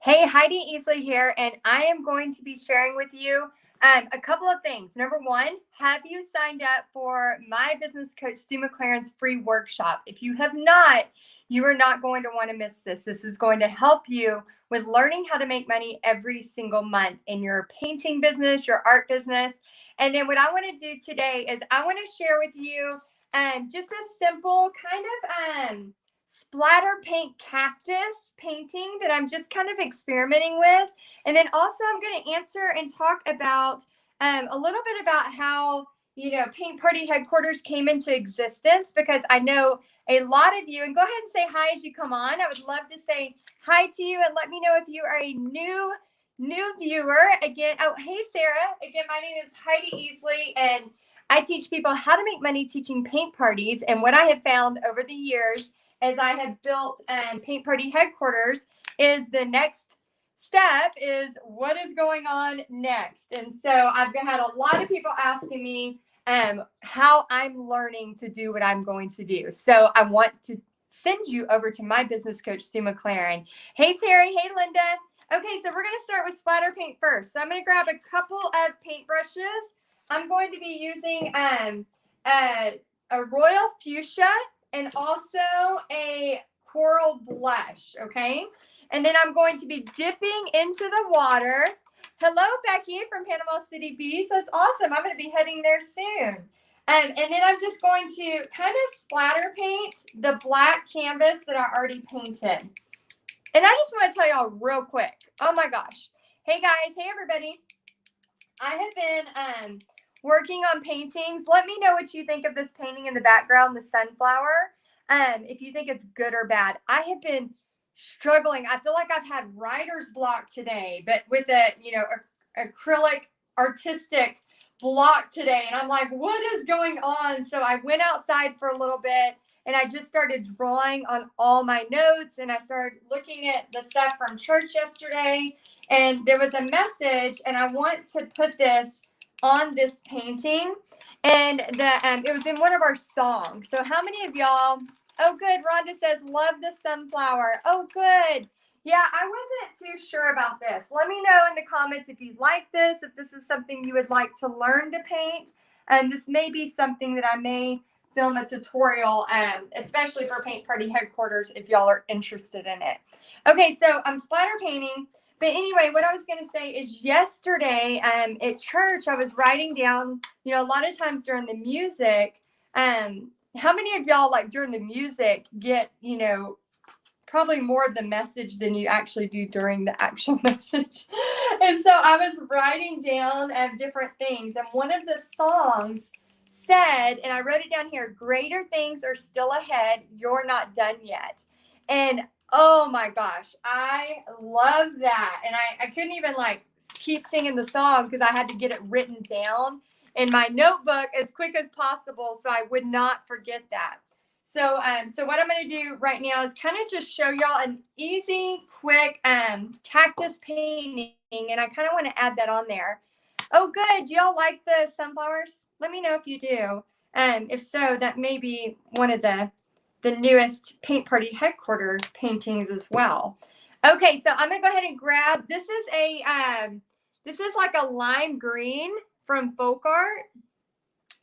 Hey, Heidi Easley here, and I am going to be sharing with you a couple of things. Number one, have you signed up for my business coach, Stu McLaren's free workshop? If you have not, you are not going to want to miss this. This is going to help you with learning how to make money every single month in your painting business, your art business. And then what I want to do today is I want to share with you just a simple kind of splatter paint cactus painting that I'm just kind of experimenting with. And then also I'm going to answer and talk about a little bit about how, Paint Party Headquarters came into existence, because I know a lot of you, and go ahead and say hi as you come on. I would love to say hi to you and let me know if you are a new viewer. Again, oh, hey, Sarah. Again, my name is Heidi Easley, and I teach people how to make money teaching paint parties. And what I have found over the years as I have built Paint Party Headquarters is the next step is what is going on next. And so I've had a lot of people asking me how I'm learning to do what I'm going to do. So I want to send you over to my business coach, Stu McLaren. Hey, Terry. Hey, Linda. Okay, so we're going to start with splatter paint first. So I'm going to grab a couple of paint brushes. I'm going to be using a royal fuchsia and also a coral blush, okay? And then I'm going to be dipping into the water. Hello, Becky from Panama City Beach. That's awesome. I'm going to be heading there soon. And then I'm just going to kind of splatter paint the black canvas that I already painted. And I just want to tell y'all real quick. Oh my gosh. Hey guys. Hey everybody. I have been working on paintings. Let me know what you think of this painting in the background, the sunflower. If you think it's good or bad. I have been struggling. I feel like I've had writer's block today, but with a, acrylic artistic block today. And I'm like, what is going on? So I went outside for a little bit and I just started drawing on all my notes, and I started looking at the stuff from church yesterday, and there was a message, and I want to put this on this painting, and it was in one of our songs. So how many of y'all, oh good, Rhonda says, love the sunflower. Oh good. Yeah, I wasn't too sure about this. Let me know in the comments if you like this, if this is something you would like to learn to paint. And this may be something that I may film a tutorial, especially for Paint Party Headquarters, if y'all are interested in it. Okay, so I'm splatter painting. But anyway, what I was going to say is yesterday at church, I was writing down, a lot of times during the music, how many of y'all, like during the music, get, probably more of the message than you actually do during the actual message? And so I was writing down different things. And one of the songs said, and I wrote it down here, greater things are still ahead. You're not done yet. And oh my gosh, I love that. And I couldn't even keep singing the song because I had to get it written down in my notebook as quick as possible so I would not forget that. So what I'm going to do right now is kind of just show y'all an easy, quick cactus painting. And I kind of want to add that on there. Oh, good. Do y'all like the sunflowers? Let me know if you do. If so, that may be one of the newest Paint Party Headquarters paintings as well. Okay, so I'm going to go ahead and grab, this is like a lime green from Folk Art.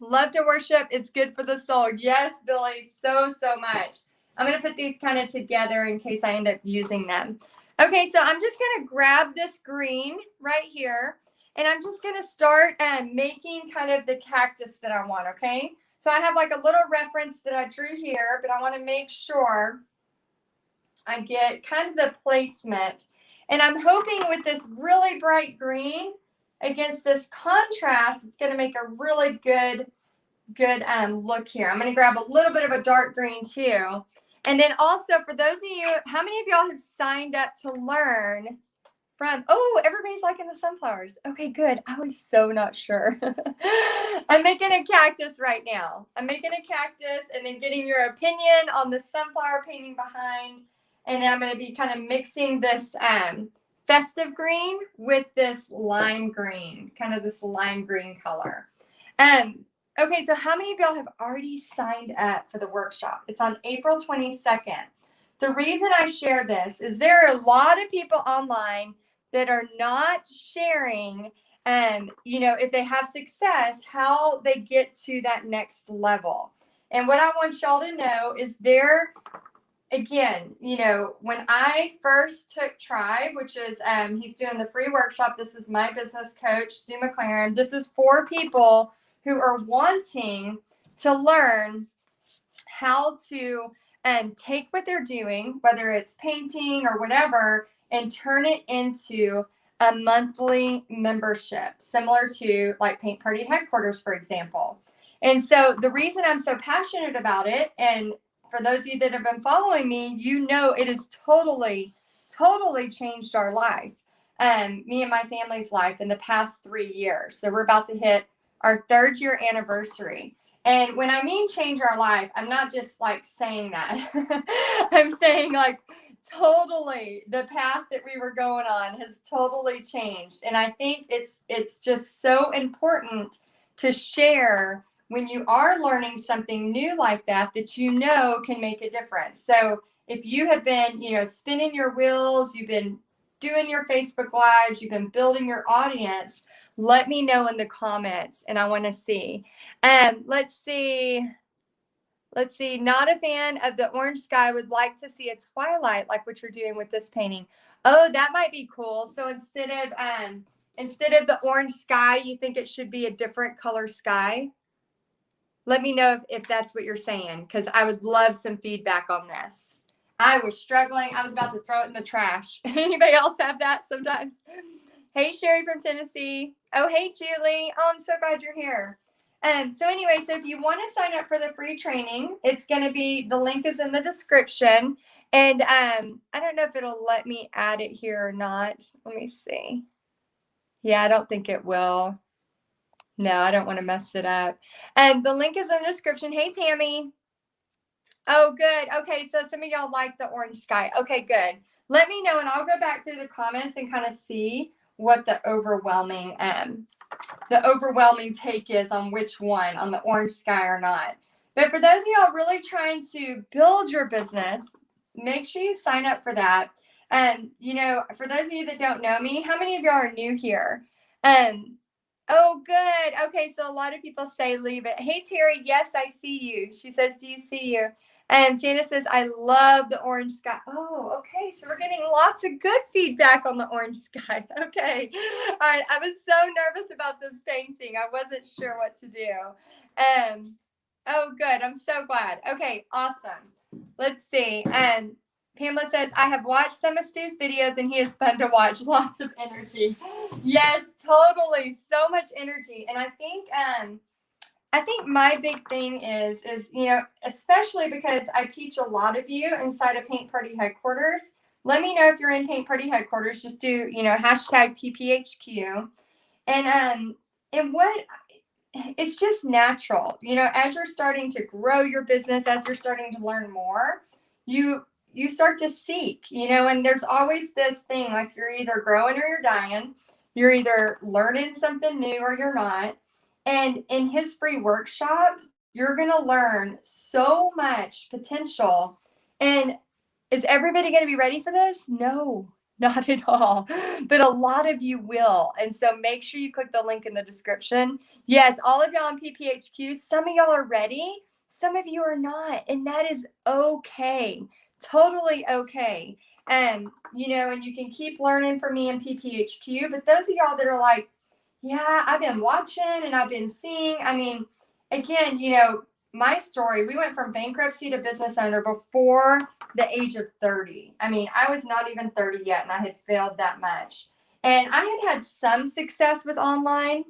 Love to worship. It's good for the soul. Yes, Billy, so much. I'm going to put these kind of together in case I end up using them. Okay, so I'm just going to grab this green right here, and I'm just going to start making kind of the cactus that I want, okay? So I have like a little reference that I drew here, but I want to make sure I get kind of the placement. And I'm hoping with this really bright green against this contrast, it's going to make a really good look here. I'm going to grab a little bit of a dark green too. And then also for those of you, how many of y'all have signed up to learn from, oh, everybody's liking the sunflowers. Okay, good. I was so not sure. I'm making a cactus right now. I'm making a cactus and then getting your opinion on the sunflower painting behind. And then I'm going to be kind of mixing this festive green with this lime green, kind of this lime green color. Okay, so how many of y'all have already signed up for the workshop? It's on April 22nd. The reason I share this is there are a lot of people online that are not sharing, if they have success, how they get to that next level. And what I want y'all to know is again, when I first took Tribe, which is he's doing the free workshop. This is my business coach, Stu McLaren. This is for people who are wanting to learn how to take what they're doing, whether it's painting or whatever, and turn it into a monthly membership, similar to like Paint Party Headquarters, for example. And so the reason I'm so passionate about it, and for those of you that have been following me, it has totally, totally changed our life, me and my family's life in the past 3 years. So we're about to hit our 3rd year anniversary. And when I mean change our life, I'm not just like saying that. I'm saying like totally the path that we were going on has totally changed. And I think it's just so important to share when you are learning something new like that can make a difference. So if you have been, spinning your wheels, you've been doing your Facebook Lives, you've been building your audience, let me know in the comments and I want to see. Let's see. Not a fan of the orange sky. Would like to see a twilight like what you're doing with this painting. Oh, that might be cool. So instead of the orange sky, you think it should be a different color sky? Let me know if that's what you're saying, because I would love some feedback on this. I was struggling. I was about to throw it in the trash. Anybody else have that sometimes? Hey, Sherry from Tennessee. Oh, hey, Julie. Oh, I'm so glad you're here. So if you want to sign up for the free training, it's going to be, the link is in the description. And I don't know if it'll let me add it here or not. Let me see. Yeah, I don't think it will. No, I don't want to mess it up. And the link is in the description. Hey, Tammy. Oh, good. Okay, so some of y'all like the orange sky. Okay, good. Let me know, and I'll go back through the comments and kind of see what the overwhelming take is on which one, on the orange sky or not. But for those of y'all really trying to build your business, make sure you sign up for that. For those of you that don't know me, how many of y'all are new here? Oh, good. Okay, so a lot of people say leave it. Hey, Terry, yes, I see you. She says, do you see you? And Janice says, I love the orange sky. Oh, okay. So we're getting lots of good feedback on the orange sky. Okay. All right. I was so nervous about this painting. I wasn't sure what to do. Oh, good. I'm so glad. Okay. Awesome. Let's see. Pamela says, I have watched some of Stu's videos and he is fun to watch. Lots of energy. Yes, totally. So much energy. And I think my big thing is, especially because I teach a lot of you inside of Paint Party Headquarters. Let me know if you're in Paint Party Headquarters. Just do, hashtag PPHQ. And it's just natural, as you're starting to grow your business, as you're starting to learn more, you start to seek, and there's always this thing, like you're either growing or you're dying. You're either learning something new or you're not. And in his free workshop, you're going to learn so much potential. And is everybody going to be ready for this? No, not at all. But a lot of you will. And so make sure you click the link in the description. Yes, all of y'all on PPHQ, some of y'all are ready. Some of you are not. And that is okay. Totally okay. And you can keep learning from me in PPHQ. But those of y'all that are like, yeah, I've been watching and I've been seeing. I mean, again, my story, we went from bankruptcy to business owner before the age of 30. I mean, I was not even 30 yet and I had failed that much. And I had some success with online.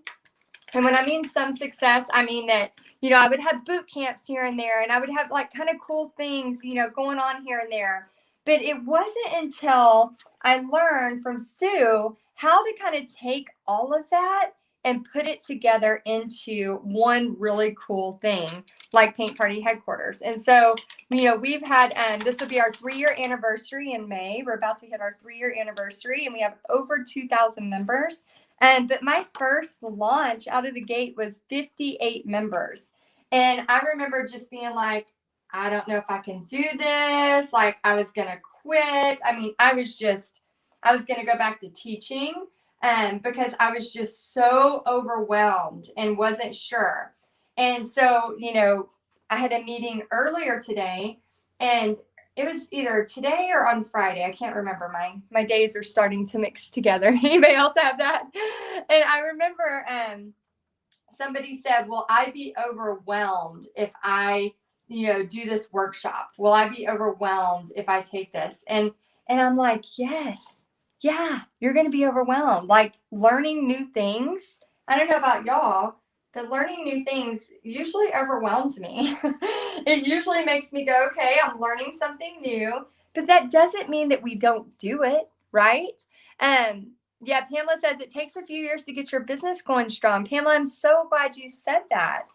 And when I mean some success, I mean that, I would have boot camps here and there, and I would have like kind of cool things, going on here and there. But it wasn't until I learned from Stu how to kind of take all of that and put it together into one really cool thing like Paint Party Headquarters. And so, we've had, this will be our 3-year anniversary in May. We're about to hit our 3-year anniversary, and we have over 2,000 members. But my first launch out of the gate was 58 members. And I remember just being like, I don't know if I can do this. Like, I was going to quit. I mean, I was going to go back to teaching because I was just so overwhelmed and wasn't sure. And so, I had a meeting earlier today, and it was either today or on Friday. I can't remember. My days are starting to mix together. Anybody else have that? And I remember somebody said, will I be overwhelmed if I, do this workshop? Will I be overwhelmed if I take this? And I'm like, yes, yeah, you're going to be overwhelmed. Like, learning new things. I don't know about y'all, but learning new things usually overwhelms me. It usually makes me go, okay, I'm learning something new, but that doesn't mean that we don't do it, right? Yeah, Pamela says it takes a few years to get your business going strong. Pamela, I'm so glad you said that.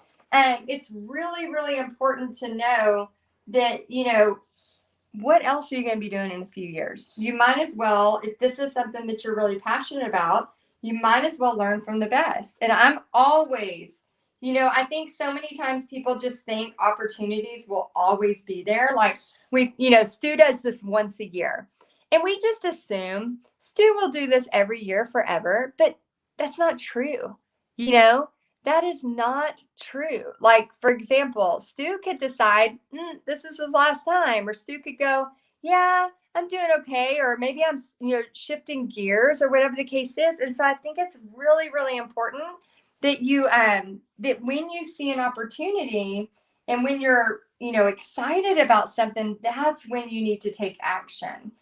It's really, really important to know that, what else are you going to be doing in a few years? You might as well, if this is something that you're really passionate about, you might as well learn from the best. And I'm always, I think so many times people just think opportunities will always be there. Like Stu does this once a year. And we just assume Stu will do this every year forever, but that's not true. That is not true. Like, for example, Stu could decide, this is his last time, or Stu could go, yeah, I'm doing okay, or maybe I'm, shifting gears, or whatever the case is. And so I think it's really, really important that that when you see an opportunity and when you're, excited about something, that's when you need to take action.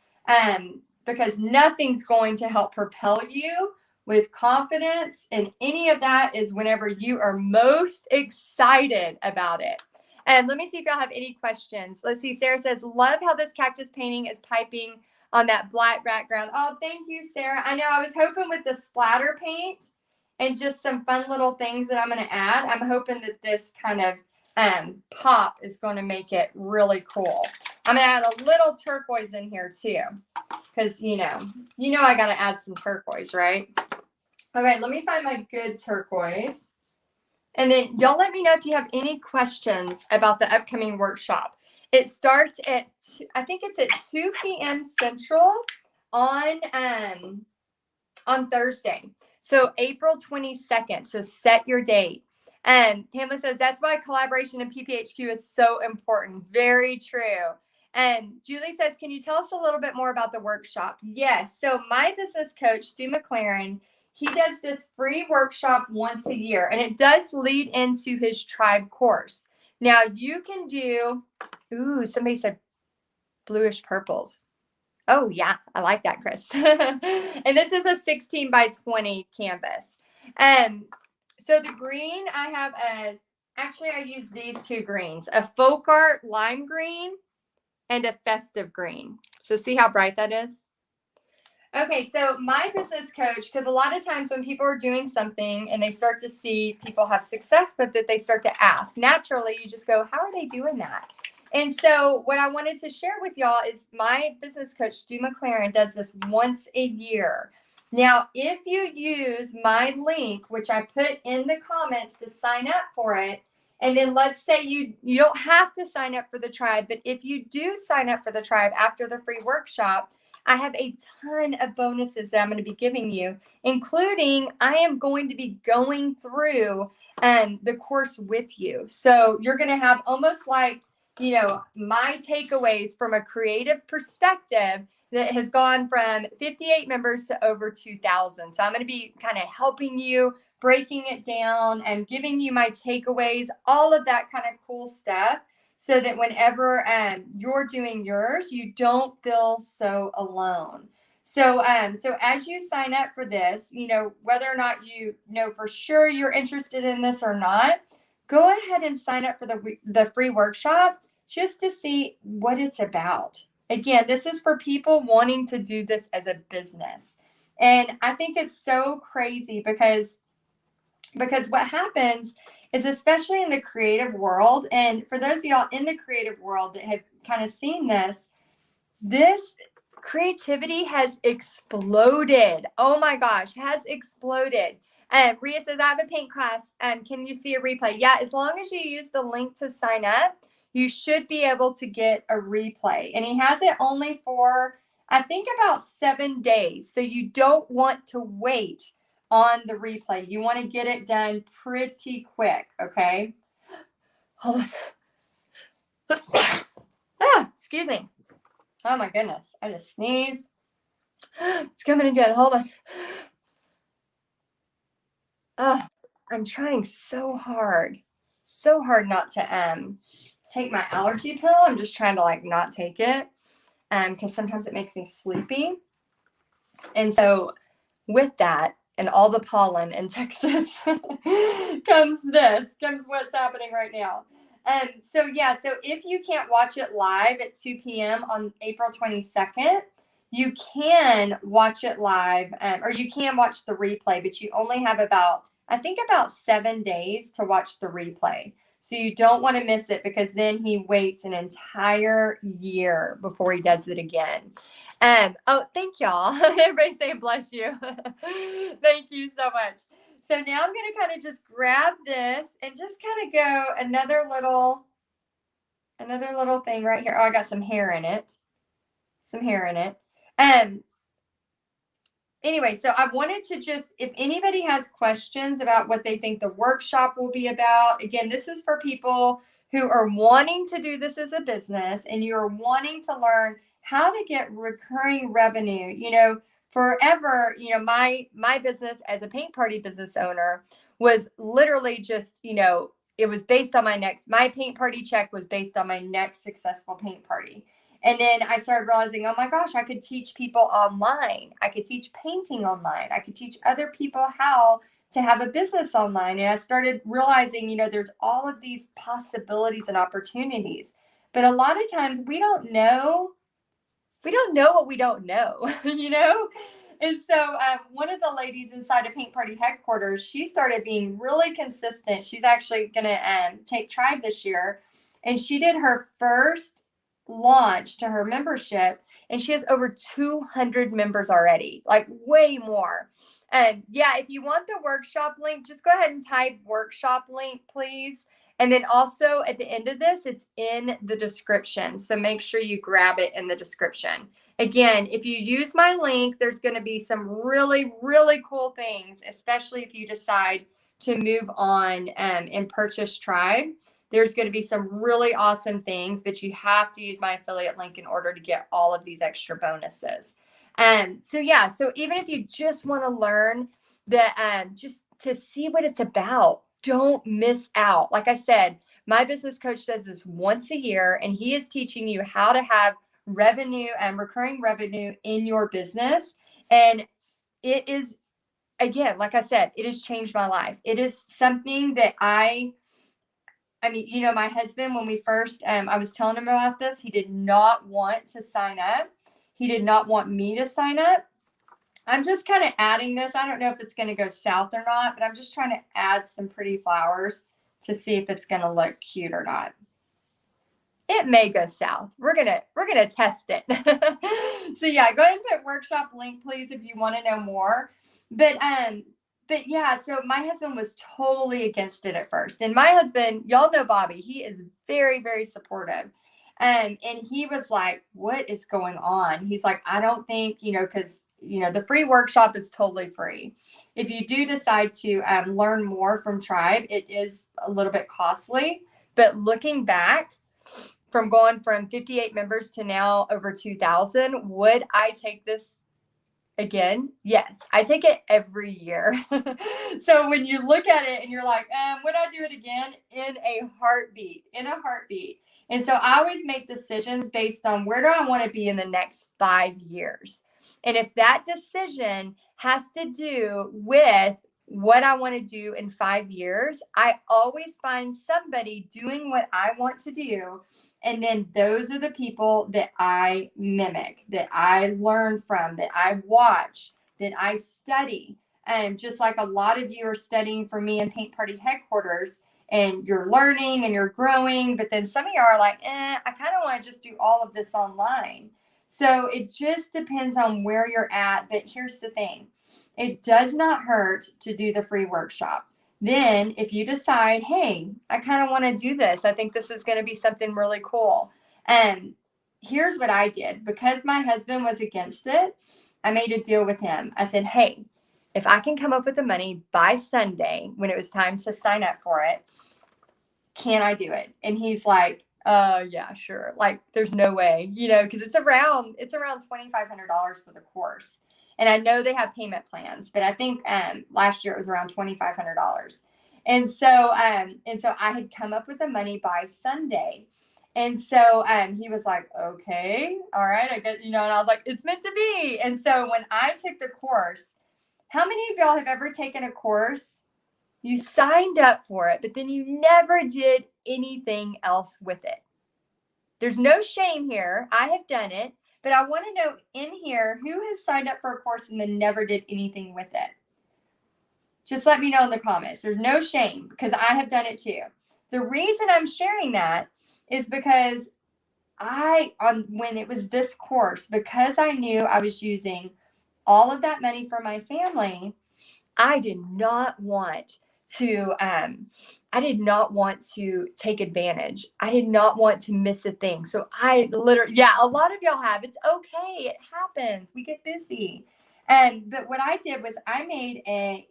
Because nothing's going to help propel you with confidence, and any of that is whenever you are most excited about it. And let me see if y'all have any questions. Let's see. Sarah says, love how this cactus painting is piping on that black background. Oh, thank you, Sarah. I know I was hoping with the splatter paint and just some fun little things that I'm going to add, I'm hoping that this kind of pop is going to make it really cool. I'm going to add a little turquoise in here too, because I got to add some turquoise, right? Okay, let me find my good turquoise. And then y'all let me know if you have any questions about the upcoming workshop. It starts at, I think it's at 2 p.m. Central on Thursday. So April 22nd. So set your date. Pamela says, that's why collaboration in PPHQ is so important. Very true. And Julie says, can you tell us a little bit more about the workshop? Yes. So my business coach, Stu McLaren, he does this free workshop once a year, and it does lead into his tribe course. Now you can do, somebody said bluish purples. Oh yeah, I like that, Chris. And this is a 16 by 20 canvas. So the green I have actually I use these two greens, a folk art lime green and a festive green. So see how bright that is? Okay, so my business coach, because a lot of times when people are doing something and they start to see people have success with it, they start to ask. Naturally, you just go, how are they doing that? And so what I wanted to share with y'all is my business coach, Stu McLaren, does this once a year. Now, if you use my link, which I put in the comments to sign up for it, and then let's say you don't have to sign up for the tribe, but if you do sign up for the tribe after the free workshop, I have a ton of bonuses that I'm going to be giving you, including I am going to be going through the course with you. So you're going to have almost like, my takeaways from a creative perspective that has gone from 58 members to over 2,000. So I'm going to be kind of helping you, breaking it down and giving you my takeaways, all of that kind of cool stuff, so that whenever you're doing yours, you don't feel so alone. So as you sign up for this, whether or not you know for sure you're interested in this or not, go ahead and sign up for the free workshop just to see what it's about. Again, this is for people wanting to do this as a business. And I think it's so crazy because what happens is, especially in the creative world, and for those of y'all in the creative world that have kind of seen this creativity has exploded. Oh my gosh, has exploded. Rhea says, I have a paint class. Can you see a replay? Yeah, as long as you use the link to sign up, you should be able to get a replay. And he has it only for, I think, about 7 days. So you don't want to wait on the replay. You want to get it done pretty quick, okay? Hold on. Excuse me. Oh my goodness. I just sneezed. It's coming again. Hold on. Oh, I'm trying so hard not to take my allergy pill. I'm just trying to like not take it because sometimes it makes me sleepy. And so with that and all the pollen in Texas comes what's happening right now. So if you can't watch it live at 2 p.m. on April 22nd, you can watch it live, or you can watch the replay, but you only have about 7 days to watch the replay. So you don't want to miss it because then he waits an entire year before he does it again. Oh, thank y'all. Everybody say bless you. Thank you so much. So now I'm going to kind of just grab this and just kind of go another little thing right here. Oh, I got some hair in it. Anyway, so I wanted to just, if anybody has questions about what they think the workshop will be about, again, this is for people who are wanting to do this as a business and you're wanting to learn how to get recurring revenue. You know, forever, you know, my business as a paint party business owner was literally just, you know, it was based on my paint party check was based on my next successful paint party. And then I started realizing, oh my gosh, I could teach people online. I could teach painting online. I could teach other people how to have a business online. And I started realizing, you know, there's all of these possibilities and opportunities. But a lot of times we don't know what we don't know, you know? And so one of the ladies inside of Paint Party headquarters, she started being really consistent. She's actually going to take Tribe this year. And she did her first launch to her membership and she has over 200 members already, like way more. And if you want the workshop link, just go ahead and type workshop link, please. And then also at the end of this, it's in the description. So make sure you grab it in the description. Again, if you use my link, there's going to be some really, really cool things, especially if you decide to move on and purchase Tribe. There's going to be some really awesome things, but you have to use my affiliate link in order to get all of these extra bonuses. So even if you just want to learn just to see what it's about, don't miss out. Like I said, my business coach does this once a year, and he is teaching you how to have revenue and recurring revenue in your business. And it is, again, like I said, it has changed my life. It is something that I mean, you know, my husband, when we first, I was telling him about this, he did not want to sign up. He did not want me to sign up. I'm just kind of adding this. I don't know if it's going to go south or not, but I'm just trying to add some pretty flowers to see if it's going to look cute or not. It may go south. We're gonna test it. So yeah, go ahead and put workshop link, please, if you want to know more. But yeah, so my husband was totally against it at first. And my husband, y'all know Bobby, he is very, very supportive. And he was like, what is going on? He's like, I don't think, you know, because, you know, the free workshop is totally free. If you do decide to learn more from Tribe, it is a little bit costly. But looking back, from going from 58 members to now over 2,000, would I take this again? Yes, I take it every year. So when you look at it and you're like, would I do it again? In a heartbeat. And so I always make decisions based on where do I want to be in the next 5 years. And if that decision has to do with what I want to do in 5 years, I always find somebody doing what I want to do. And then those are the people that I mimic, that I learn from, that I watch, that I study. And just like a lot of you are studying for me in Paint Party headquarters, and you're learning and you're growing, but then some of you are like, I kind of want to just do all of this online. So it just depends on where you're at. But here's the thing. It does not hurt to do the free workshop. Then if you decide, hey, I kind of want to do this, I think this is going to be something really cool. And here's what I did. Because my husband was against it, I made a deal with him. I said, hey, if I can come up with the money by Sunday when it was time to sign up for it, can I do it? And he's like, yeah, sure. Like, there's no way, because it's around $2,500 for the course. And I know they have payment plans, but I think last year it was around $2,500. And so I had come up with the money by Sunday. And so he was like, okay, all right, I get, and I was like, it's meant to be. And so when I took the course, how many of y'all have ever taken a course? You signed up for it, but then you never did anything else with it. There's no shame here. I have done it, but I want to know in here who has signed up for a course and then never did anything with it. Just let me know in the comments. There's no shame because I have done it too. The reason I'm sharing that is because when it was this course, because I knew I was using all of that money for my family, I did not want to take advantage. I did not want to miss a thing. So I literally, a lot of y'all have. It's okay. It happens. We get busy. But what I did was I made a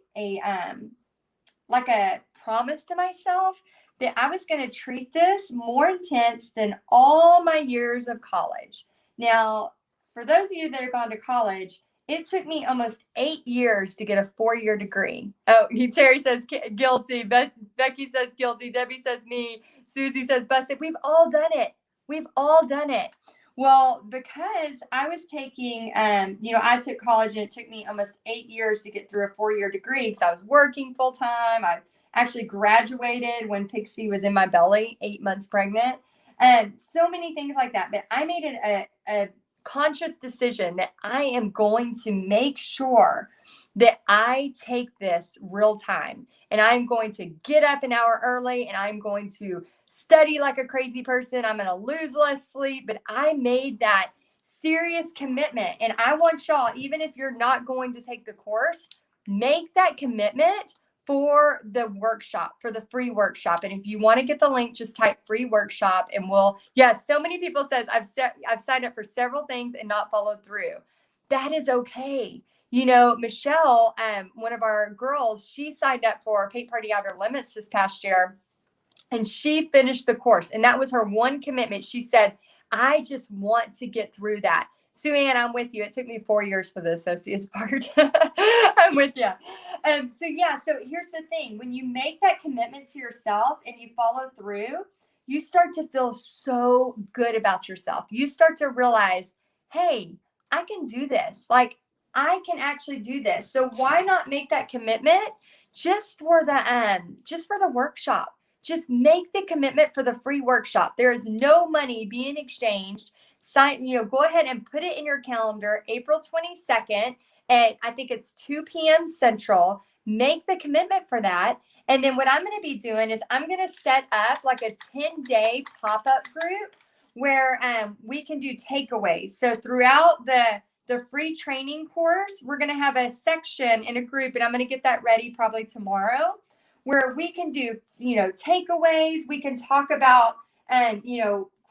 promise to myself that I was going to treat this more intense than all my years of college. Now, for those of you that have gone to college, it took me almost 8 years to get a 4-year degree. Oh, Terry says guilty. Becky says guilty. Debbie says me. Susie says busted. We've all done it. We've all done it. Well, because I was taking, I took college and it took me almost 8 years to get through a 4-year degree because I was working full time. I actually graduated when Pixie was in my belly, 8 months pregnant, and so many things like that. But I made it a conscious decision that I am going to make sure that I take this real time, and I'm going to get up an hour early, and I'm going to study like a crazy person. I'm going to lose less sleep, but I made that serious commitment. And I want y'all, even if you're not going to take the course, make that commitment for the workshop, for the free workshop. And if you want to get the link, just type free workshop and so many people says I've signed up for several things and not followed through. That is okay. Michelle, one of our girls, she signed up for Paint Party Outer Limits this past year and she finished the course. And that was her one commitment. She said, I just want to get through that. Sue Ann, I'm with you. It took me 4 years for the associate's part. I'm with you. So here's the thing. When you make that commitment to yourself and you follow through, you start to feel so good about yourself. You start to realize, hey, I can do this. Like, I can actually do this. So why not make that commitment just for the workshop? Just make the commitment for the free workshop. There is no money being exchanged. Go ahead and put it in your calendar, April 22nd, and I think it's 2 p.m. Central. Make the commitment for that. And then what I'm going to be doing is I'm going to set up like a 10-day pop-up group where we can do takeaways. So throughout the free training course, we're going to have a section in a group, and I'm going to get that ready probably tomorrow, where we can do, takeaways. We can talk about,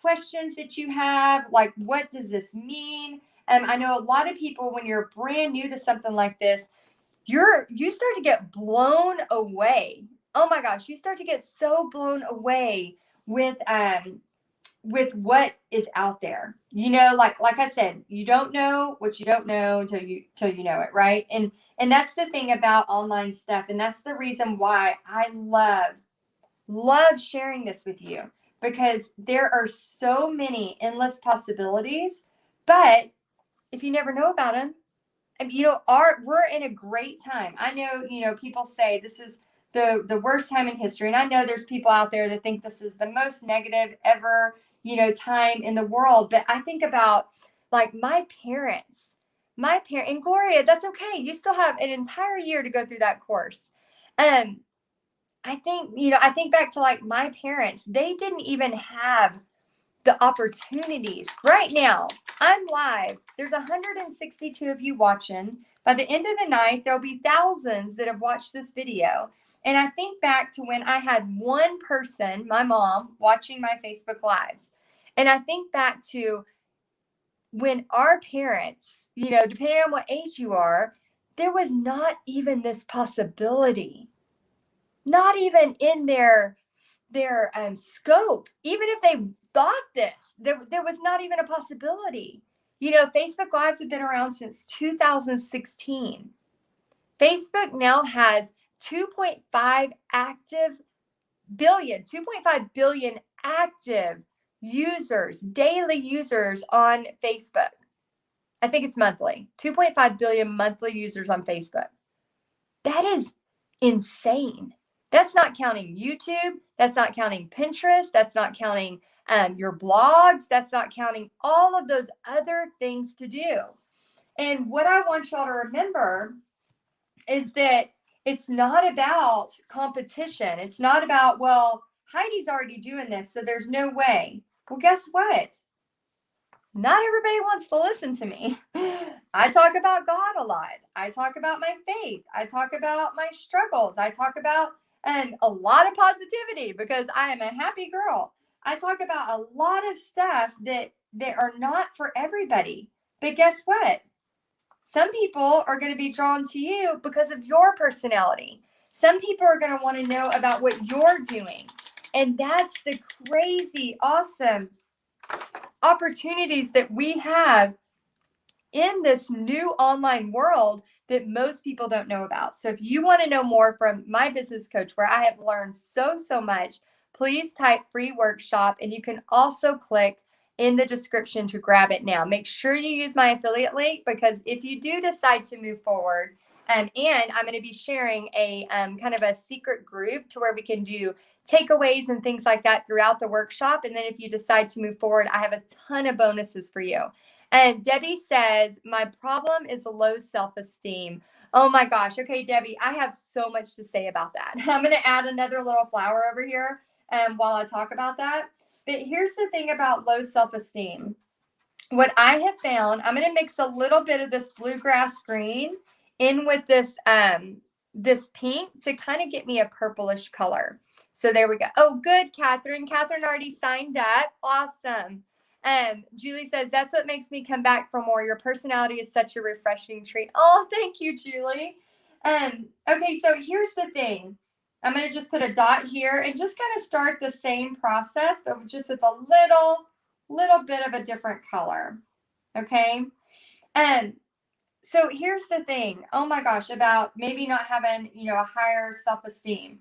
questions that you have, like, what does this mean? I know a lot of people, when you're brand new to something like this, you start to get blown away. Oh my gosh, you start to get so blown away with what is out there. Like I said, you don't know what you don't know until you know it, right? And that's the thing about online stuff. And that's the reason why I love sharing this with you, because there are so many endless possibilities. But if you never know about them, we're in a great time. I know, people say this is the worst time in history. And I know there's people out there that think this is the most negative ever, time in the world. But I think about like my parents, and Gloria, that's okay. You still have an entire year to go through that course. I think back to like my parents, they didn't even have the opportunities. Right now, I'm live. There's 162 of you watching. By the end of the night, there'll be thousands that have watched this video. And I think back to when I had one person, my mom, watching my Facebook Lives. And I think back to when our parents, depending on what age you are, there was not even this possibility, not even in their scope. Even if they thought this, there was not even a possibility. Facebook Lives have been around since 2016. Facebook now has 2.5 billion active users, daily users on Facebook. I think it's monthly, 2.5 billion monthly users on Facebook. That is insane. That's not counting YouTube. That's not counting Pinterest. That's not counting your blogs. That's not counting all of those other things to do. And what I want y'all to remember is that it's not about competition. It's not about, well, Heidi's already doing this, so there's no way. Well, guess what? Not everybody wants to listen to me. I talk about God a lot. I talk about my faith. I talk about my struggles. I talk about a lot of positivity because I am a happy girl. I talk about a lot of stuff that are not for everybody. But guess what? Some people are going to be drawn to you because of your personality. Some people are going to want to know about what you're doing. And that's the crazy, awesome opportunities that we have in this new online world that most people don't know about. So if you want to know more from my business coach, where I have learned so much, please type free workshop, and you can also click in the description to grab it now. Make sure you use my affiliate link, because if you do decide to move forward, and I'm going to be sharing a kind of a secret group to where we can do takeaways and things like that throughout the workshop. And then if you decide to move forward, I have a ton of bonuses for you. And Debbie says, my problem is low self-esteem. Oh my gosh. Okay, Debbie, I have so much to say about that. I'm going to add another little flower over here while I talk about that. But here's the thing about low self-esteem. What I have found, I'm going to mix a little bit of this bluegrass green in with this pink to kind of get me a purplish color. So there we go. Oh, good, Catherine. Catherine already signed up. Awesome. Julie says, that's what makes me come back for more. Your personality is such a refreshing treat. Oh, thank you, Julie. Okay, so here's the thing. I'm going to just put a dot here and just kind of start the same process, but just with a little bit of a different color. Okay. So here's the thing. Oh my gosh, about maybe not having, a higher self-esteem.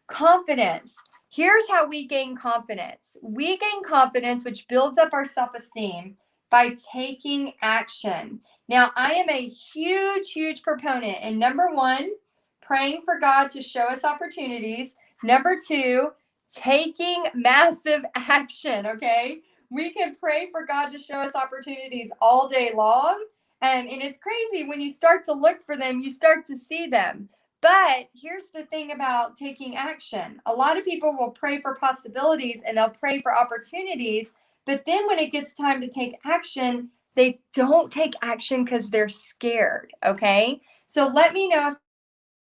Confidence. Here's how we gain confidence. We gain confidence, which builds up our self-esteem, by taking action. Now, I am a huge proponent. And number one, praying for God to show us opportunities. Number two, taking massive action. Okay. We can pray for God to show us opportunities all day long. And it's crazy when you start to look for them, you start to see them. But here's the thing about taking action. A lot of people will pray for possibilities and they'll pray for opportunities. But then when it gets time to take action, they don't take action because they're scared. Okay. So let me know if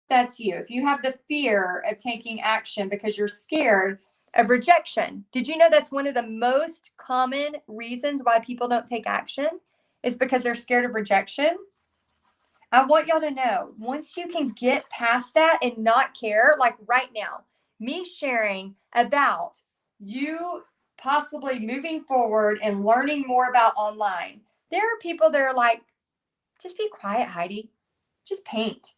that's you. If you have the fear of taking action because you're scared of rejection. Did you know that's one of the most common reasons why people don't take action? Is because they're scared of rejection. I want y'all to know, once you can get past that and not care, like right now, me sharing about you possibly moving forward and learning more about online, there are people that are like, just be quiet, Heidi. Just paint.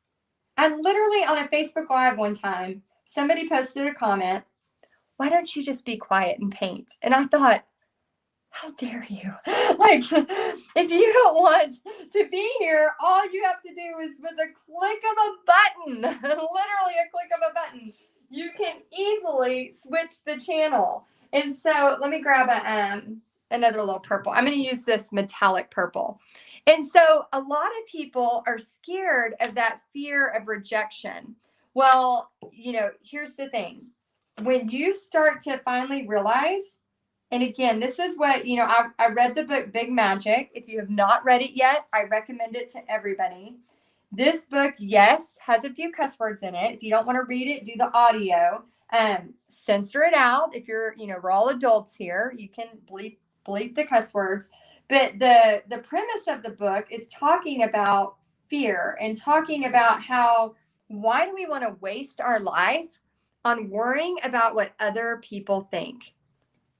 I literally, on a Facebook Live one time, somebody posted a comment, why don't you just be quiet and paint? And I thought, how dare you? Like, if you don't want to be here, all you have to do is with a click of a button, literally a click of a button, you can easily switch the channel. And so let me grab another little purple. I'm going to use this metallic purple. And so a lot of people are scared of that fear of rejection. Well, here's the thing. When you start to finally realize And again, this is what, I read the book Big Magic. If you have not read it yet, I recommend it to everybody. This book, yes, has a few cuss words in it. If you don't want to read it, do the audio. Censor it out. If you're, we're all adults here. You can bleep the cuss words. But the premise of the book is talking about fear and talking about why do we want to waste our life on worrying about what other people think?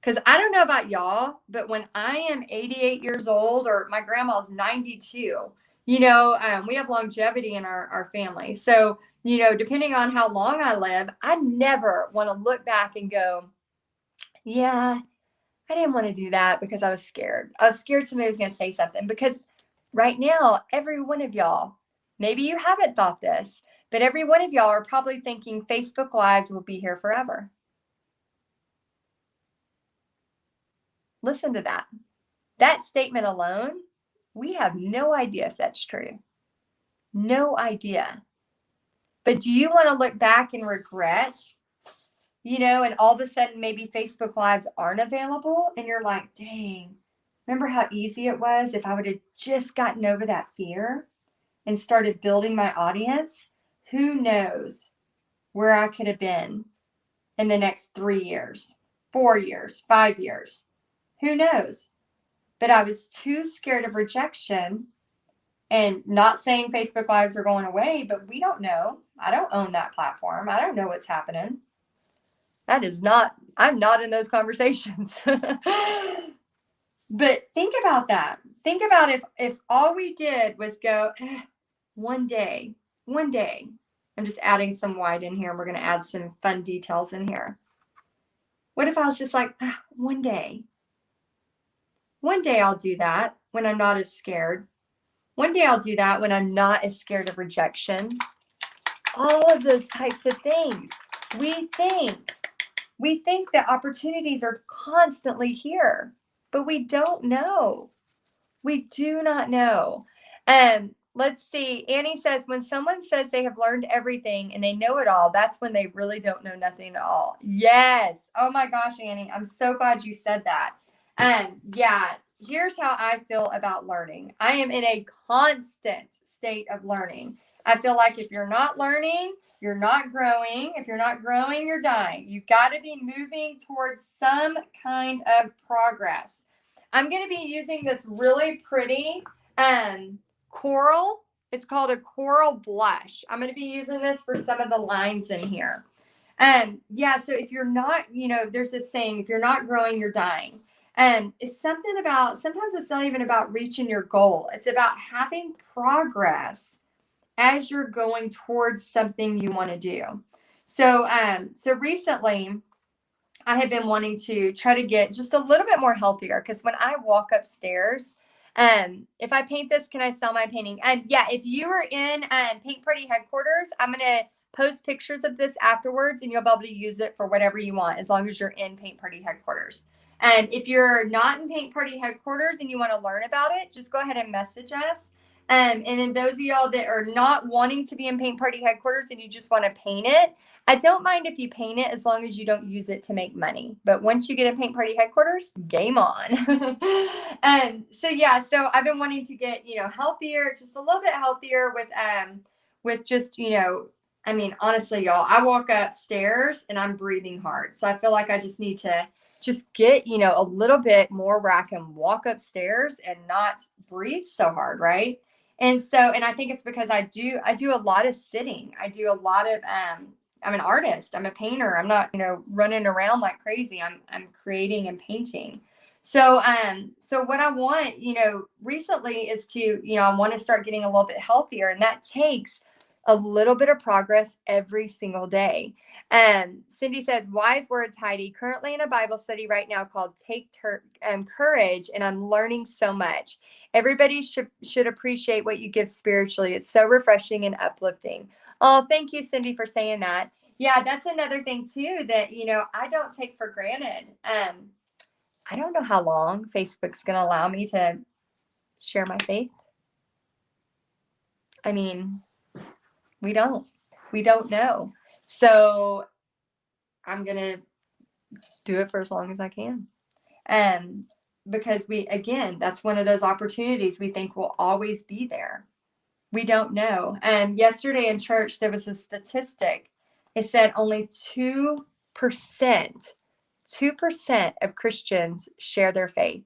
Because I don't know about y'all, but when I am 88 years old, or my grandma's 92, we have longevity in our family. So, depending on how long I live, I never want to look back and go, yeah, I didn't want to do that because I was scared. I was scared somebody was going to say something. Because right now, every one of y'all, maybe you haven't thought this, but every one of y'all are probably thinking Facebook Lives will be here forever. Listen to that. That statement alone, we have no idea if that's true. No idea. But do you want to look back and regret, and all of a sudden maybe Facebook Lives aren't available and you're like, dang, remember how easy it was if I would have just gotten over that fear and started building my audience? Who knows where I could have been in the next 3 years, 4 years, 5 years? Who knows? But I was too scared of rejection. And not saying Facebook Lives are going away, but we don't know. I don't own that platform. I don't know what's happening. I'm not in those conversations. But think about that. Think about if all we did was go, one day, I'm just adding some white in here, and we're going to add some fun details in here. What if I was just like, one day I'll do that when I'm not as scared. One day I'll do that when I'm not as scared of rejection. All of those types of things. We think that opportunities are constantly here, but we don't know. We do not know. Let's see. Annie says, when someone says they have learned everything and they know it all, that's when they really don't know nothing at all. Yes. Oh my gosh, Annie, I'm so glad you said that. Yeah, here's how I feel about learning. I am in a constant state of learning. I feel like if you're not learning, you're not growing. If you're not growing, you're dying. You've got to be moving towards some kind of progress. I'm going to be using this really pretty coral. It's called a coral blush. I'm going to be using this for some of the lines in here. Yeah, so if you're not, there's this saying, if you're not growing, you're dying. It's something about, sometimes it's not even about reaching your goal. It's about having progress as you're going towards something you want to do. So recently I have been wanting to try to get just a little bit more healthier, because when I walk upstairs, if I paint this, can I sell my painting? Yeah, if you are in Paint Party headquarters, I'm going to post pictures of this afterwards, and you'll be able to use it for whatever you want, as long as you're in Paint Party headquarters. If you're not in Paint Party headquarters and you want to learn about it, just go ahead and message us. And then those of y'all that are not wanting to be in Paint Party headquarters and you just want to paint it, I don't mind if you paint it, as long as you don't use it to make money. But once you get in Paint Party headquarters, game on. So I've been wanting to get, healthier, just a little bit healthier with just, honestly, y'all, I walk upstairs and I'm breathing hard. So I feel like I just need to just get, a little bit more where I can walk upstairs and not breathe so hard. Right. And I think it's because I do a lot of sitting. I do a lot of, I'm an artist. I'm a painter. I'm not, running around like crazy. I'm creating and painting. So what I want, recently is to, I want to start getting a little bit healthier, and that takes a little bit of progress every single day. Cindy says, wise words, Heidi. Currently in a Bible study right now called Take Courage, and I'm learning so much. Everybody should appreciate what you give spiritually. It's so refreshing and uplifting. Oh, thank you, Cindy, for saying that. Yeah, that's another thing too that, I don't take for granted. I don't know how long Facebook's going to allow me to share my faith. I mean, we don't know. So I'm going to do it for as long as I can. Because again, that's one of those opportunities we think will always be there. We don't know. Yesterday in church, there was a statistic. It said only 2% of Christians share their faith.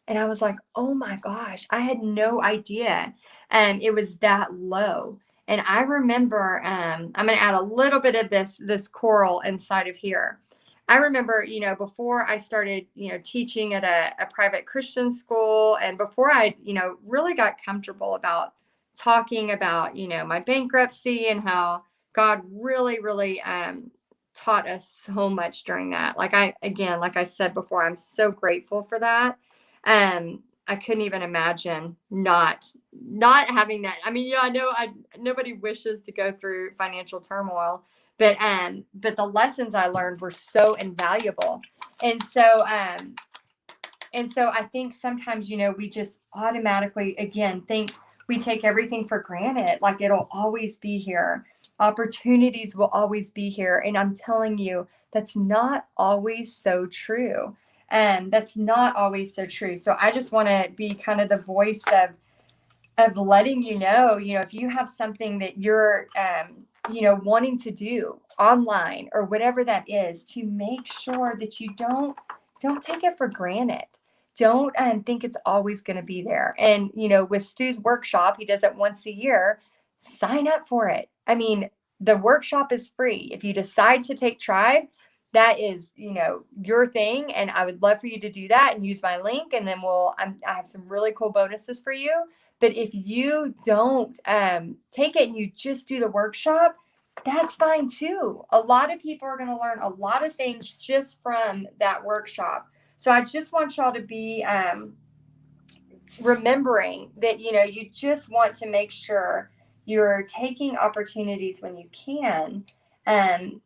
And I was like, oh my gosh, I had no idea. It was that low. And I remember, I'm going to add a little bit of this coral inside of here. I remember, before I started, teaching at a private Christian school, and before I, really got comfortable about talking about, my bankruptcy and how God really, really taught us so much during that. Like I said before, I'm so grateful for that. I couldn't even imagine not having that. I mean, I know nobody wishes to go through financial turmoil, but the lessons I learned were so invaluable. And so I think sometimes, we just automatically, again, think we take everything for granted. Like it'll always be here. Opportunities will always be here. And I'm telling you, that's not always so true. That's not always so true. So I just want to be kind of the voice of letting if you have something that you're, wanting to do online or whatever that is, to make sure that you don't take it for granted. Don't think it's always going to be there. And, with Stu's workshop, he does it once a year. Sign up for it. I mean, the workshop is free. If you decide to take Tribe, that is, your thing. And I would love for you to do that and use my link. And then I have some really cool bonuses for you. But if you don't take it and you just do the workshop, that's fine too. A lot of people are going to learn a lot of things just from that workshop. So I just want y'all to be remembering that, you just want to make sure you're taking opportunities when you can. And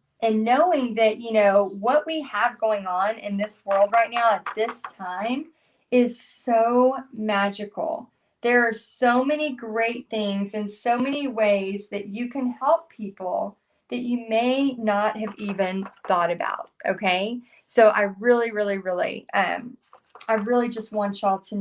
knowing that, what we have going on in this world right now at this time is so magical. There are so many great things and so many ways that you can help people that you may not have even thought about. Okay. So I really, really, really, I really just want y'all to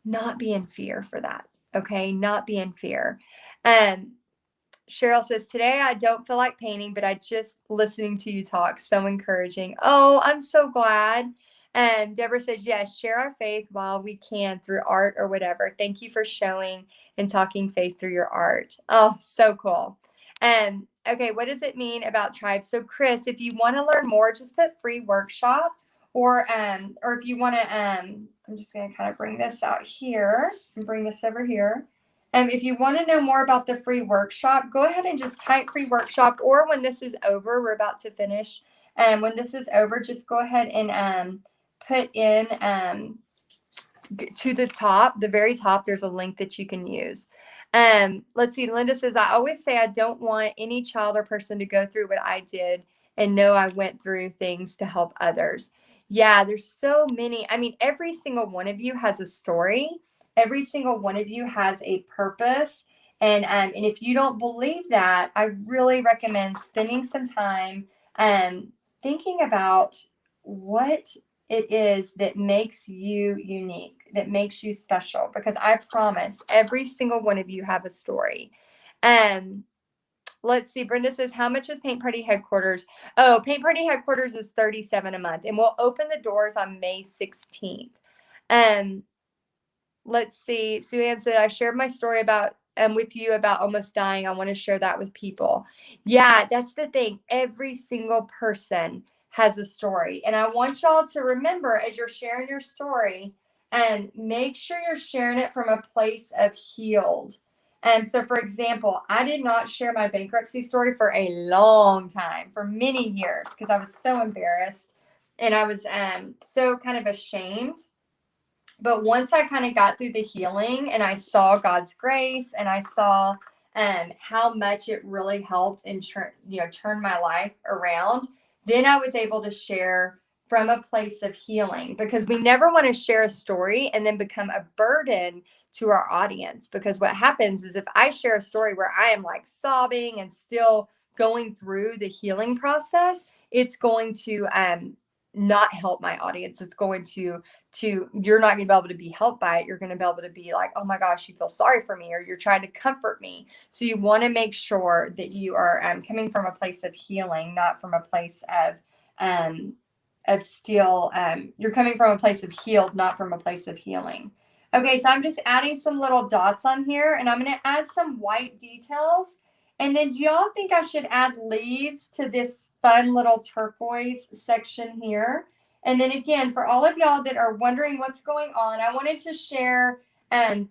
not be in fear for that. Okay. Not be in fear. Cheryl says, today I don't feel like painting, but I just listening to you talk. So encouraging. Oh, I'm so glad. And Deborah says, yes, share our faith while we can through art or whatever. Thank you for showing and talking faith through your art. Oh, so cool. Okay, what does it mean about Tribe? So Chris, if you want to learn more, just put free workshop or if you want to, I'm just going to kind of bring this out here and bring this over here. If you want to know more about the free workshop, go ahead and just type free workshop, or when this is over, we're about to finish. When this is over, just go ahead and put in to the very top, there's a link that you can use. Let's see. Linda says, I always say I don't want any child or person to go through what I did and know I went through things to help others. Yeah, there's so many. I mean, every single one of you has a story. Every single one of you has a purpose. And if you don't believe that, I really recommend spending some time thinking about what it is that makes you unique, that makes you special, because I promise every single one of you have a story. Let's see. Brenda says, how much is Paint Party Headquarters? Oh, Paint Party Headquarters is $37 a month, and we'll open the doors on May 16th. Let's see. Sue Ann said, I shared my story with you about almost dying. I want to share that with people. Yeah, that's the thing. Every single person has a story. And I want y'all to remember, as you're sharing your story, and make sure you're sharing it from a place of healed. So for example, I did not share my bankruptcy story for a long time, for many years, because I was so embarrassed and I was so kind of ashamed. But once I kind of got through the healing and I saw God's grace and I saw how much it really helped and turn my life around, then I was able to share from a place of healing, because we never want to share a story and then become a burden to our audience. Because what happens is, if I share a story where I am like sobbing and still going through the healing process, it's going to not help my audience. It's going to you're not going to be able to be helped by it. You're going to be able to be like, oh my gosh, you feel sorry for me, or you're trying to comfort me. So you want to make sure that you are coming from a place of healing, not from a place of still, you're coming from a place of healed, not from a place of healing. Okay, so I'm just adding some little dots on here, and I'm going to add some white details. And then do y'all think I should add leaves to this fun little turquoise section here? And then again, for all of y'all that are wondering what's going on, I wanted to share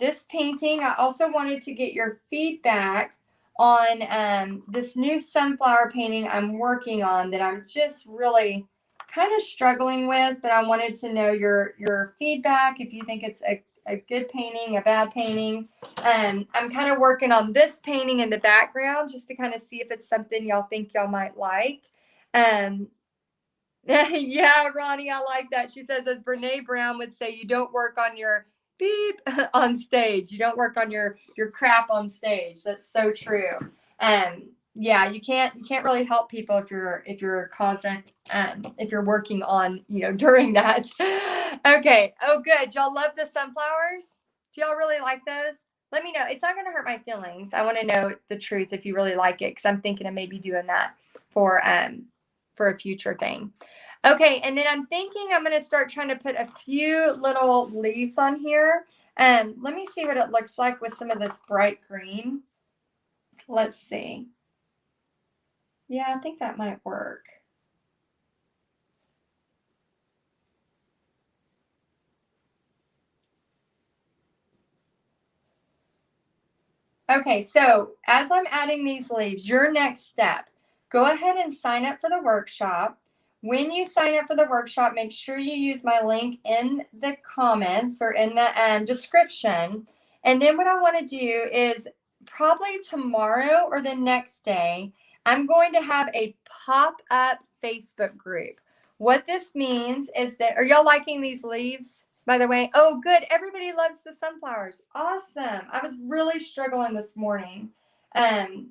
this painting. I also wanted to get your feedback on this new sunflower painting I'm working on that I'm just really kind of struggling with, but I wanted to know your feedback, if you think it's a good painting, a bad painting. I'm kind of working on this painting in the background just to kind of see if it's something y'all think y'all might like. Yeah, Ronnie, I like that. She says, as Brene Brown would say, you don't work on your beep on stage. You don't work on your crap on stage. That's so true. Yeah, you can't really help people if you're causing if you're working on, during that. Okay. Oh, good. Y'all love the sunflowers? Do y'all really like those? Let me know. It's not going to hurt my feelings. I want to know the truth if you really like it, because I'm thinking of maybe doing that for a future thing. Okay, and then I'm thinking I'm going to start trying to put a few little leaves on here. Let me see what it looks like with some of this bright green. Let's see. Yeah, I think that might work. Okay, so as I'm adding these leaves, your next step, go ahead and sign up for the workshop. When you sign up for the workshop, make sure you use my link in the comments or in the description. And then what I want to do is probably tomorrow or the next day, I'm going to have a pop-up Facebook group. What this means is that, are y'all liking these leaves, by the way? Oh, good. Everybody loves the sunflowers. Awesome. I was really struggling this morning.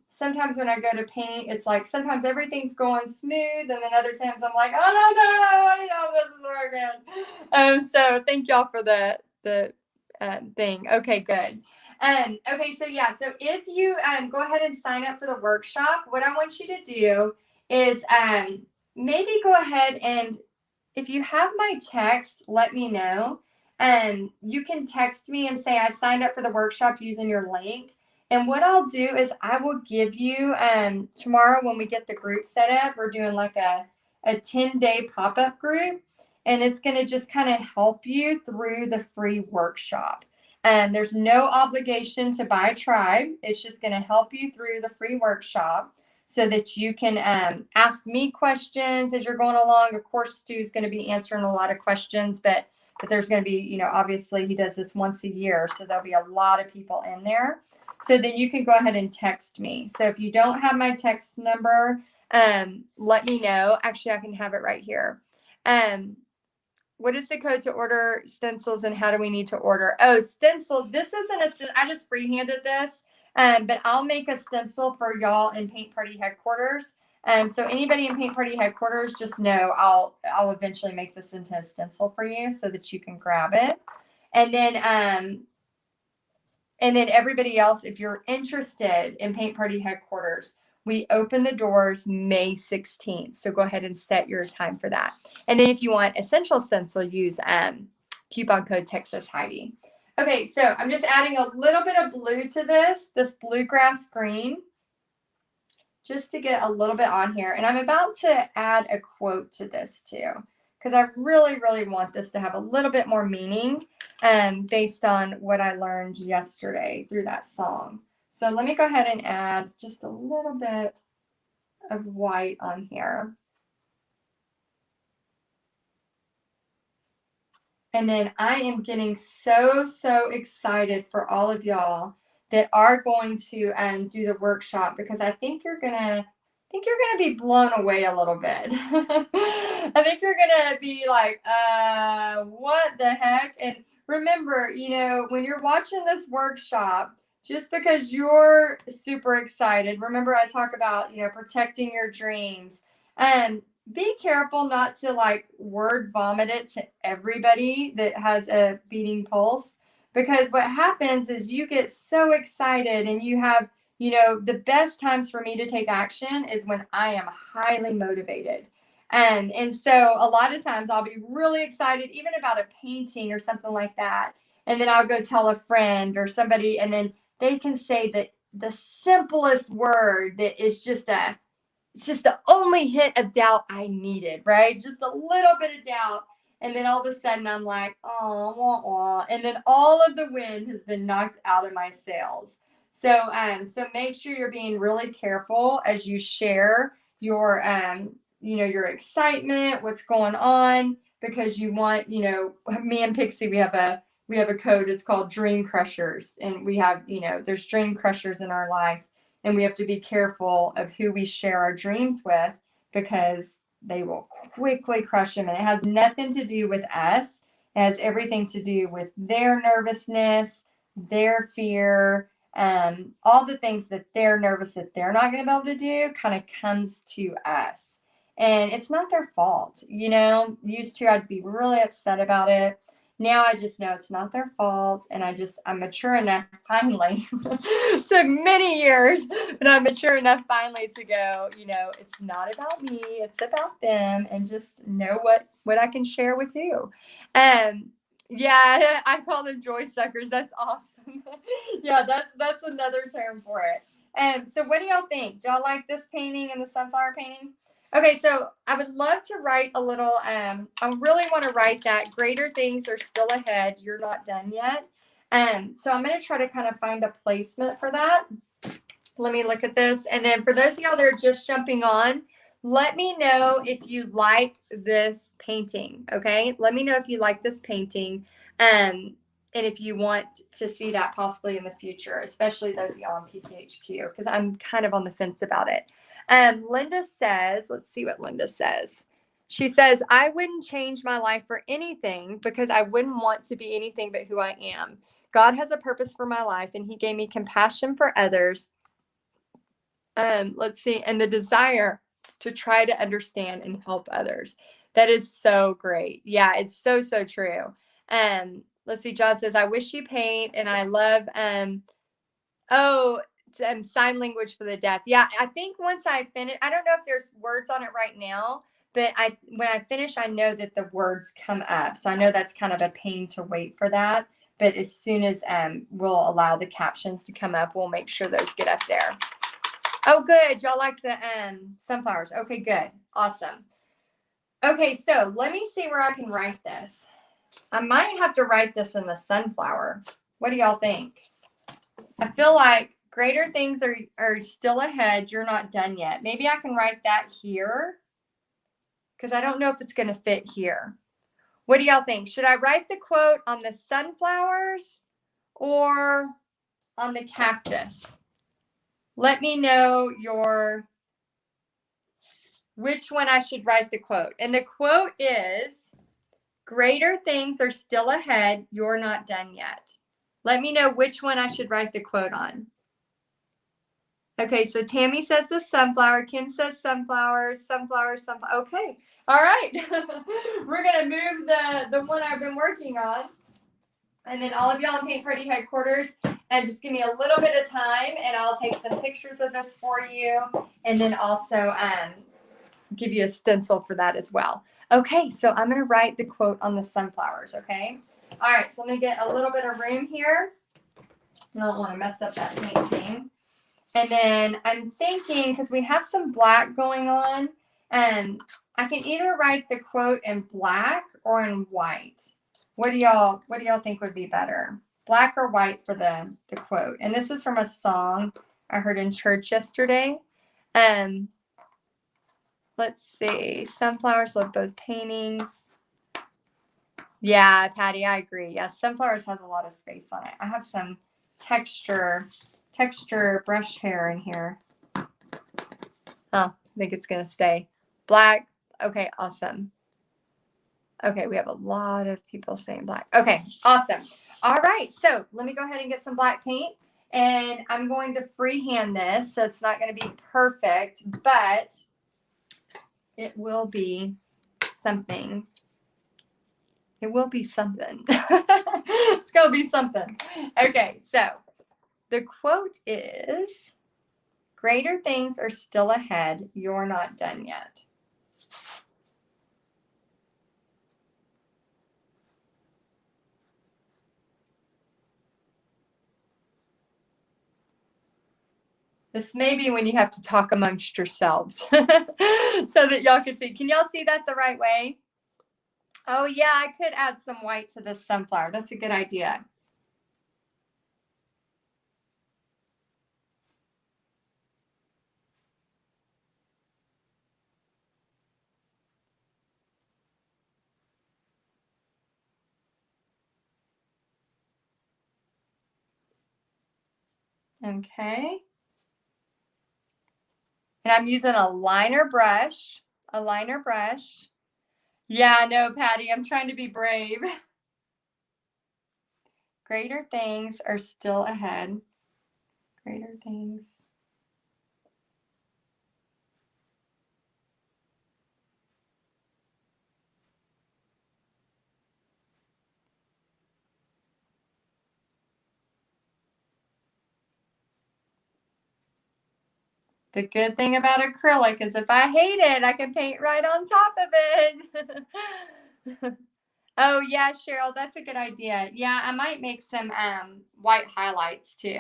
Sometimes when I go to paint, it's like sometimes everything's going smooth, and then other times I'm like, oh no, this is working. So thank y'all for the thing. Okay, good. Okay, so yeah, so if you go ahead and sign up for the workshop, what I want you to do is maybe go ahead and, if you have my text, let me know. You can text me and say I signed up for the workshop using your link. And what I'll do is I will give you tomorrow when we get the group set up, we're doing like a 10-day pop-up group. And it's going to just kind of help you through the free workshop. There's no obligation to buy Tribe. It's just going to help you through the free workshop so that you can ask me questions as you're going along. Of course, Stu's going to be answering a lot of questions, but there's going to be, obviously he does this once a year, so there'll be a lot of people in there. So then you can go ahead and text me. So if you don't have my text number, let me know. Actually, I can have it right here. What is the code to order stencils, and how do we need to order? Oh, stencil. This isn't a stencil. I just freehanded this, but I'll make a stencil for y'all in Paint Party headquarters. So anybody in Paint Party headquarters, just know I'll eventually make this into a stencil for you so that you can grab it. And then everybody else, if you're interested in Paint Party headquarters, we open the doors May 16th. So go ahead and set your time for that. And then if you want essential stencil, use coupon code Texas Heidi. Okay, so I'm just adding a little bit of blue to this bluegrass green, just to get a little bit on here. And I'm about to add a quote to this too, because I really, really want this to have a little bit more meaning based on what I learned yesterday through that song. So let me go ahead and add just a little bit of white on here. And then I am getting so excited for all of y'all that are going to do the workshop, because I think you're gonna be blown away a little bit. I think you're gonna be like, what the heck? And remember, when you're watching this workshop, just because you're super excited, remember I talk about, protecting your dreams. be careful not to like word vomit it to everybody that has a beating pulse, because what happens is you get so excited and you have, the best times for me to take action is when I am highly motivated. And so a lot of times I'll be really excited, even about a painting or something like that. And then I'll go tell a friend or somebody, and then they can say that the simplest word that is it's just the only hint of doubt I needed, right? Just a little bit of doubt. And then all of a sudden I'm like, oh, wah, wah. And then all of the wind has been knocked out of my sails. So make sure you're being really careful as you share your, your excitement, what's going on, because you want, me and Pixie, we have a code. It's called Dream Crushers. And we have, there's dream crushers in our life. And we have to be careful of who we share our dreams with, because they will quickly crush them. And it has nothing to do with us. It has everything to do with their nervousness, their fear, all the things that they're nervous that they're not going to be able to do kind of comes to us. And it's not their fault. Used to, I'd be really upset about it. Now I just know it's not their fault, and I'm mature enough finally. It took many years, but I'm mature enough finally to go, it's not about me, it's about them, and just know what I can share with you. Yeah, I call them joy suckers. That's awesome. Yeah, that's another term for it. So what do y'all think? Do y'all like this painting and the sunflower painting? Okay, so I would love to write a little, I really want to write that greater things are still ahead. You're not done yet. So I'm going to try to kind of find a placement for that. Let me look at this. And then for those of y'all that are just jumping on, let me know if you like this painting. Okay. Let me know if you like this painting. And if you want to see that possibly in the future, especially those of y'all on PPHQ, because I'm kind of on the fence about it. Linda says, let's see what Linda says. She says, I wouldn't change my life for anything, because I wouldn't want to be anything but who I am. God has a purpose for my life, and he gave me compassion for others. Let's see, and the desire to try to understand and help others. That is so great. Yeah, it's so, so true. Let's see, Josh says, I wish you paint, and I love, sign language for the deaf. Yeah, I think once I finish, I don't know if there's words on it right now, but when I finish, I know that the words come up. So I know that's kind of a pain to wait for that. But as soon as we'll allow the captions to come up, we'll make sure those get up there. Oh, good. Y'all like the sunflowers. Okay, good. Awesome. Okay, so let me see where I can write this. I might have to write this in the sunflower. What do y'all think? I feel like greater things are still ahead. You're not done yet. Maybe I can write that here, because I don't know if it's going to fit here. What do y'all think? Should I write the quote on the sunflowers or on the cactus? Let me know which one I should write the quote. And the quote is, greater things are still ahead. You're not done yet. Let me know which one I should write the quote on. Okay, so Tammy says the sunflower. Kim says sunflower, sunflower, sunflower. Okay, all right. We're going to move the one I've been working on. And then all of y'all in Paint Party Headquarters, and just give me a little bit of time, and I'll take some pictures of this for you, and then also give you a stencil for that as well. Okay, so I'm going to write the quote on the sunflowers, okay? All right, so let me get a little bit of room here. I don't want to mess up that painting. And then I'm thinking, because we have some black going on, I can either write the quote in black or in white. What do y'all think would be better? Black or white for the quote? And this is from a song I heard in church yesterday. Let's see. Sunflowers love both paintings. Yeah, Patty, I agree. Yeah, sunflowers has a lot of space on it. I have some texture brush hair in here. Oh, I think it's going to stay. Black. Okay, awesome. Okay, we have a lot of people saying black. Okay, awesome. All right, so let me go ahead and get some black paint. And I'm going to freehand this, so it's not going to be perfect. But It will be something. It will be something. It's going to be something. Okay, so the quote is, greater things are still ahead. You're not done yet. This may be when you have to talk amongst yourselves so that y'all can see. Can y'all see that the right way? Oh, yeah, I could add some white to this sunflower. That's a good idea. Okay. And I'm using a liner brush. A liner brush. Yeah, I know, Patty. I'm trying to be brave. Greater things are still ahead. Greater things. The good thing about acrylic is if I hate it, I can paint right on top of it. Oh, yeah, Cheryl, that's a good idea. Yeah, I might make some white highlights too.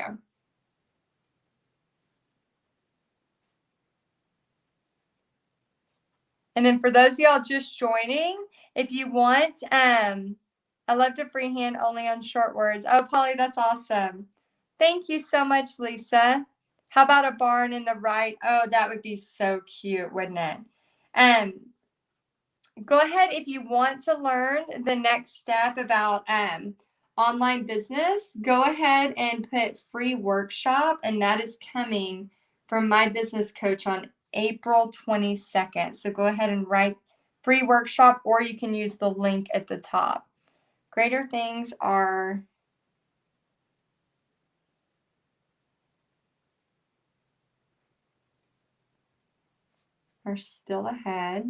And then for those of y'all just joining, if you want, I love to freehand only on short words. Oh, Polly, that's awesome. Thank you so much, Lisa. How about a barn in the right? Oh, that would be so cute, wouldn't it? Go ahead if you want to learn the next step about online business. Go ahead and put free workshop, and that is coming from my business coach on April 22nd. So go ahead and write free workshop, or you can use the link at the top. Greater things are still ahead.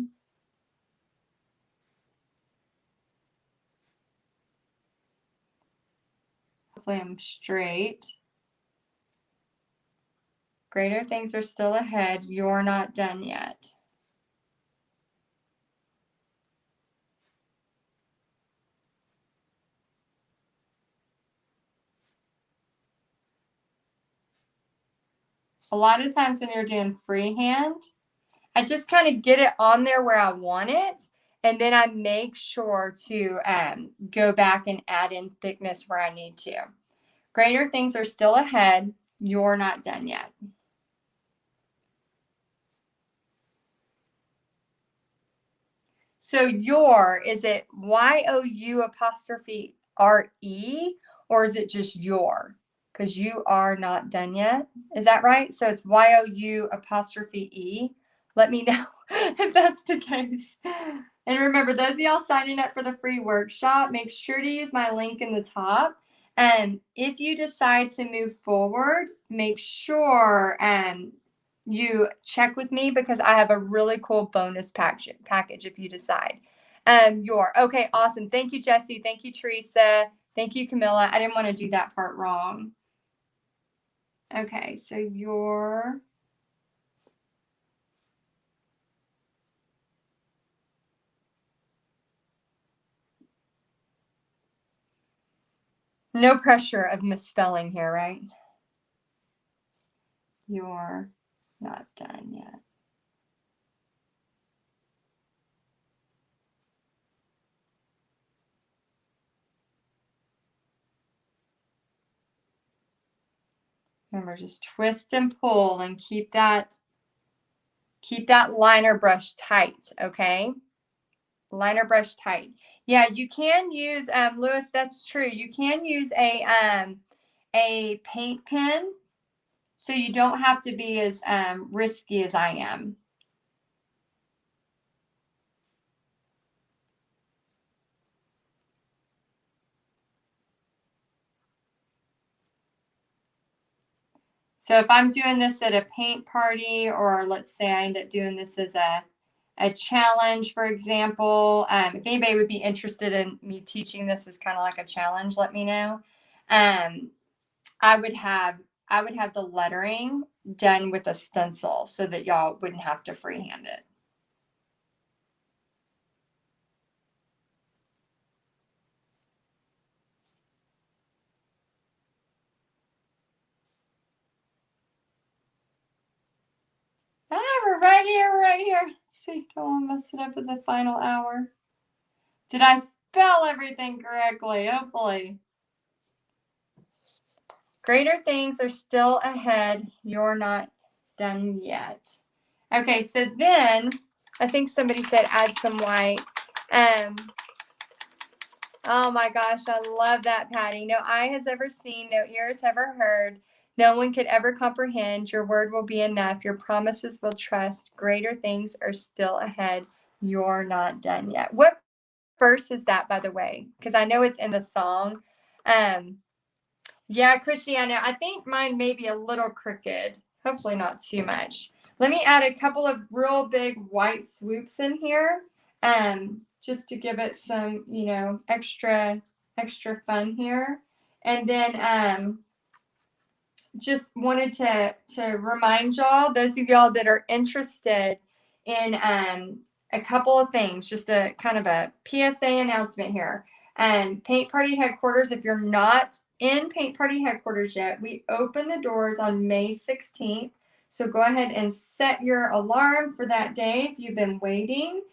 Hopefully I'm straight. Greater things are still ahead. You're not done yet. A lot of times when you're doing freehand, I just kind of get it on there where I want it. And then I make sure to go back and add in thickness where I need to. Greater things are still ahead. You're not done yet. So your, is it Y-O-U apostrophe R-E, or is it just your? Because you are not done yet. Is that right? So it's Y-O-U apostrophe E. Let me know if that's the case. And remember, those of y'all signing up for the free workshop, make sure to use my link in the top. And if you decide to move forward, make sure you check with me, because I have a really cool bonus package if you decide. Okay, awesome. Thank you, Jesse. Thank you, Teresa. Thank you, Camilla. I didn't want to do that part wrong. Okay, so your no pressure of misspelling here, right? You're not done yet. Remember, just twist and pull and keep that liner brush tight, okay? Liner brush tight. Yeah, you can use, Lewis, that's true. You can use a paint pen, so you don't have to be as risky as I am. So if I'm doing this at a paint party, or let's say I end up doing this as a challenge, for example. If anybody would be interested in me teaching this as kind of like a challenge, let me know. I would have the lettering done with a stencil so that y'all wouldn't have to freehand it. We're right here, Let's see, don't want to mess it up in the final hour. Did I spell everything correctly? Hopefully. Greater things are still ahead. You're not done yet. Okay, so then I think somebody said add some white. Oh my gosh, I love that, Patty. No eye has ever seen, no ears ever heard. No one could ever comprehend. Your word will be enough. Your promises will trust. Greater things are still ahead. You're not done yet. What verse is that, by the way? Because I know it's in the song. Yeah, Christy, I know. I think mine may be a little crooked. Hopefully not too much. Let me add a couple of real big white swoops in here, just to give it some, extra fun here. And then just wanted to remind y'all, those of y'all that are interested in a couple of things, just a kind of a PSA announcement here. Paint Party Headquarters, if you're not in Paint Party Headquarters yet, we open the doors on May 16th. So go ahead and set your alarm for that day if you've been waiting,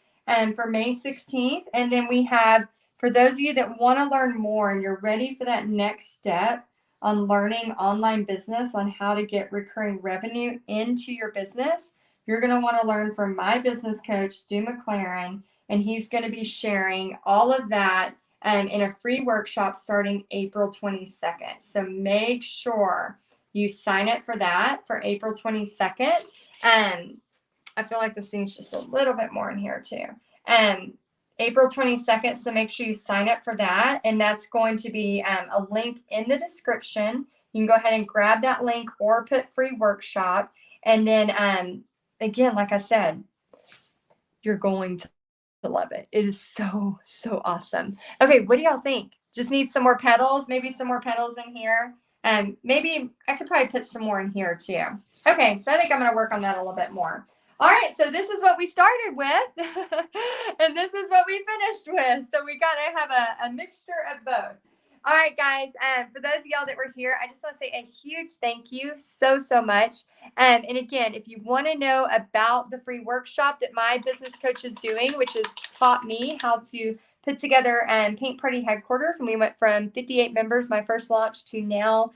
for May 16th. And then we have, for those of you that want to learn more and you're ready for that next step on learning online business, on how to get recurring revenue into your business, you're going to want to learn from my business coach, Stu McLaren, and he's going to be sharing all of that in a free workshop starting April 22nd. So make sure you sign up for that for April 22nd. I feel like this thing's just a little bit more in here too. April 22nd. So make sure you sign up for that. And that's going to be a link in the description. You can go ahead and grab that link or put free workshop. And then again, like I said, you're going to love it. It is so, so awesome. Okay, what do y'all think? Just need some more petals, maybe some more petals in here. Maybe I could probably put some more in here too. Okay, so I think I'm going to work on that a little bit more. All right, so this is what we started with, and this is what we finished with. So we got to have a mixture of both. All right, guys, for those of y'all that were here, I just want to say a huge thank you so, so much. And again, if you want to know about the free workshop that my business coach is doing, which has taught me how to put together Paint Party Headquarters, and we went from 58 members, my first launch, to now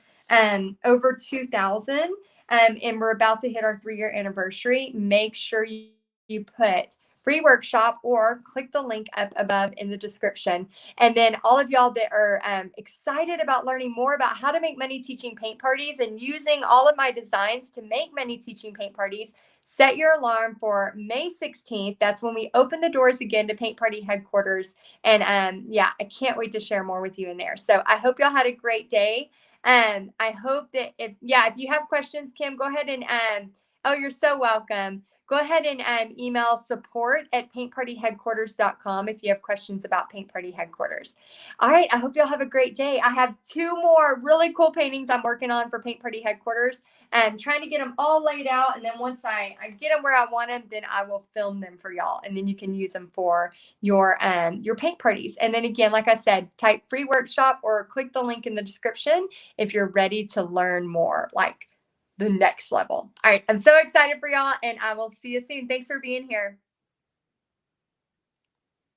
over 2,000. And we're about to hit our 3-year anniversary. Make sure you put free workshop or click the link up above in the description. And then all of y'all that are excited about learning more about how to make money teaching paint parties and using all of my designs to make money teaching paint parties, set your alarm for May 16th. That's when we open the doors again to Paint Party Headquarters. And yeah, I can't wait to share more with you in there. So I hope y'all had a great day. I hope that if you have questions, Kim, go ahead and oh, you're so welcome. Go ahead and email support@paintpartyheadquarters.com if you have questions about Paint Party Headquarters. All right, I hope y'all have a great day. I have 2 more really cool paintings I'm working on for Paint Party Headquarters. I'm trying to get them all laid out, and then once I get them where I want them, then I will film them for y'all, and then you can use them for your paint parties. And then again, like I said, type free workshop or click the link in the description if you're ready to learn more, like the next level. All right, I'm so excited for y'all, and I will see you soon. Thanks for being here.